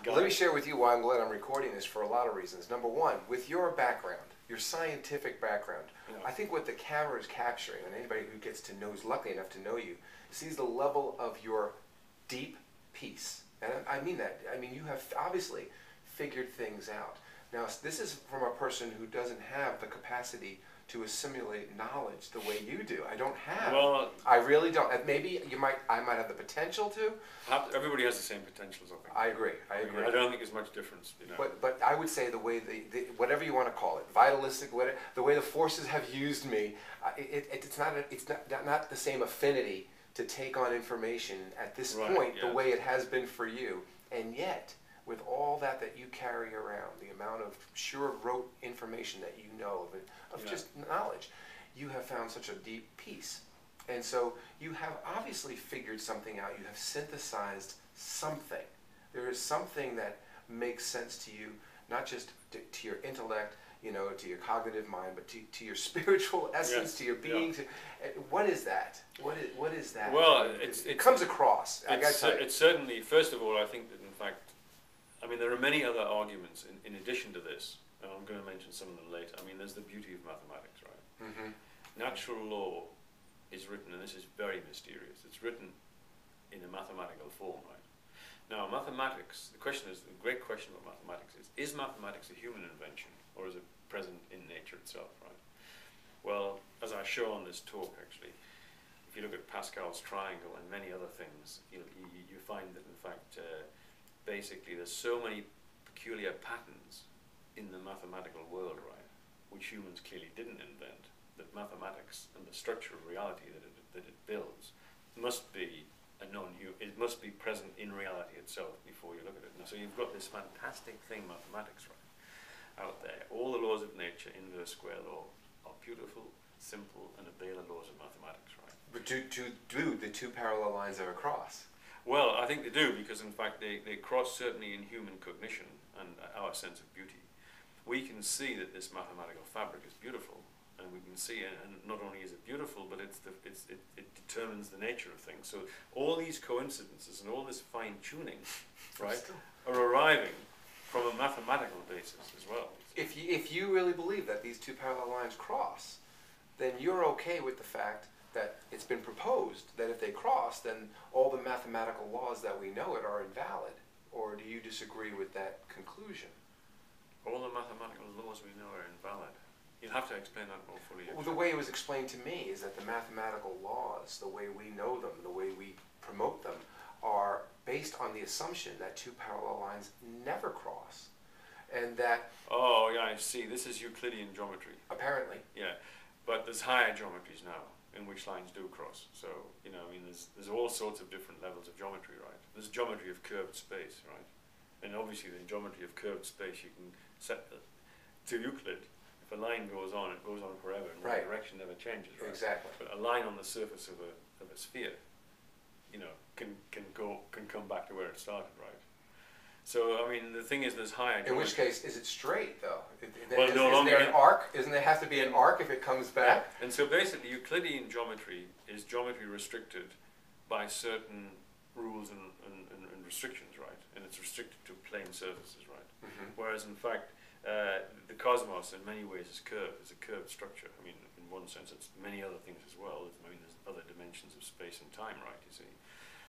guy. Let me share with you why I'm glad I'm recording this for a lot of reasons. Number one, with your background, your scientific background, I think what the camera is capturing, and anybody who gets to know, who's lucky enough to know you, sees the level of your deep peace. And I mean that. I mean, you have obviously figured things out. Now, this is from a person who doesn't have the capacity to assimilate knowledge the way you do. I don't have. Well, I really don't. And maybe I might have the potential to. Everybody has the same potentials, I think. I agree. I agree. I don't think there's much difference. You know. But I would say the way whatever you want to call it, vitalistic, whatever, the way the forces have used me, it's not the same affinity to take on information at this point the way it has been for you, and yet. With all that you carry around, the amount of sure rote information that you know of just knowledge, you have found such a deep peace. And so you have obviously figured something out. You have synthesized something. There is something that makes sense to you, not just to your intellect, you know, to your cognitive mind, but to your spiritual essence, to your being. What is that? What is that? Well, it comes across. It's certainly, first of all, I think that in fact, I mean, there are many other arguments in addition to this, and I'm going to mention some of them later. I mean, there's the beauty of mathematics, right? Mm-hmm. Natural law is written, and this is very mysterious, it's written in a mathematical form, right? Now, mathematics, the great question about mathematics is mathematics a human invention, or is it present in nature itself, right? Well, as I show on this talk, actually, if you look at Pascal's triangle and many other things, you find that, in fact, basically, there's so many peculiar patterns in the mathematical world, right, which humans clearly didn't invent, that mathematics and the structure of reality that it builds must be it must be present in reality itself before you look at it. And so you've got this fantastic thing, mathematics, right, out there. All the laws of nature, inverse square law, are beautiful, simple, and obey the laws of mathematics, right? But do the two parallel lines ever cross? Well, I think they do, because in fact they cross certainly in human cognition and our sense of beauty. We can see that this mathematical fabric is beautiful, and we can see, and not only is it beautiful, but it determines the nature of things. So all these coincidences and all this fine-tuning, right, are arriving from a mathematical basis as well. If you really believe that these two parallel lines cross, then you're okay with the fact that it's been proposed that if they cross, then all the mathematical laws that we know are invalid. Or do you disagree with that conclusion? All the mathematical laws we know are invalid. You'll have to explain that more fully. Well, the way it was explained to me is that the mathematical laws, the way we know them, the way we promote them, are based on the assumption that two parallel lines never cross. And that... Oh, yeah, I see. This is Euclidean geometry. Apparently. Yeah, but there's higher geometries now in which lines do cross. So, you know, I mean, there's all sorts of different levels of geometry, right? There's geometry of curved space, right? And obviously the geometry of curved space, you can set to Euclid, if a line goes on, it goes on forever, and the direction never changes, right? Exactly. But a line on the surface of a sphere, you know, can come back to where it started, right? So, I mean, the thing is, there's higher geometry. In which case, is it straight, though? Well, is there an arc? Doesn't there have to be an arc if it comes back? Yeah. And so basically, Euclidean geometry is geometry restricted by certain rules and restrictions, right? And it's restricted to plane surfaces, right? Mm-hmm. Whereas, in fact, the cosmos in many ways is curved. It's a curved structure. I mean, in one sense, it's many other things as well. I mean, there's other dimensions of space and time, right, you see?